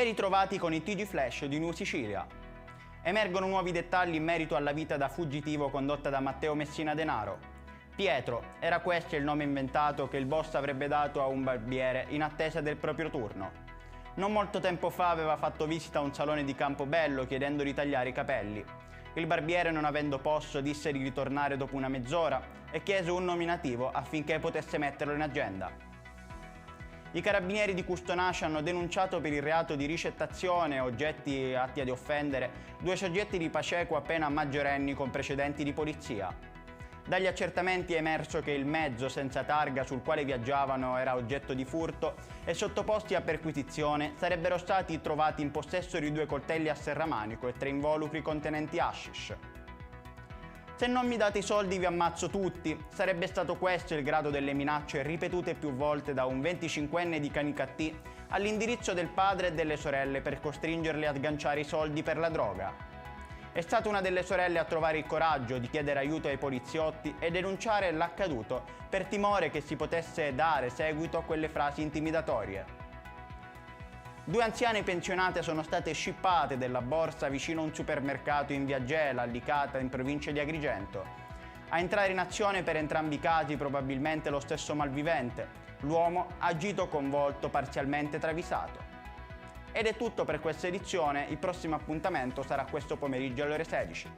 ritrovati con i TG Flash di New Sicilia. Emergono nuovi dettagli in merito alla vita da fuggitivo condotta da Matteo Messina Denaro. Pietro, era questo il nome inventato che il boss avrebbe dato a un barbiere in attesa del proprio turno. Non molto tempo fa aveva fatto visita a un salone di Campobello chiedendo di tagliare i capelli. Il barbiere, non avendo posto, disse di ritornare dopo una mezz'ora e chiese un nominativo affinché potesse metterlo in agenda. I carabinieri di Custonaci hanno denunciato per il reato di ricettazione oggetti atti ad offendere 2 soggetti di Paceco appena maggiorenni con precedenti di polizia. Dagli accertamenti è emerso che il mezzo senza targa sul quale viaggiavano era oggetto di furto e sottoposti a perquisizione sarebbero stati trovati in possesso di 2 coltelli a serramanico e 3 involucri contenenti hashish. Se non mi date i soldi vi ammazzo tutti, sarebbe stato questo il grado delle minacce ripetute più volte da un 25enne di Canicattì all'indirizzo del padre e delle sorelle per costringerli a sganciare i soldi per la droga. È stata una delle sorelle a trovare il coraggio di chiedere aiuto ai poliziotti e denunciare l'accaduto per timore che si potesse dare seguito a quelle frasi intimidatorie. 2 anziane pensionate sono state scippate della borsa vicino a un supermercato in via Gela, a Licata, in provincia di Agrigento. A entrare in azione per entrambi i casi probabilmente lo stesso malvivente. L'uomo ha agito con volto parzialmente travisato. Ed è tutto per questa edizione, il prossimo appuntamento sarà questo pomeriggio alle ore 16.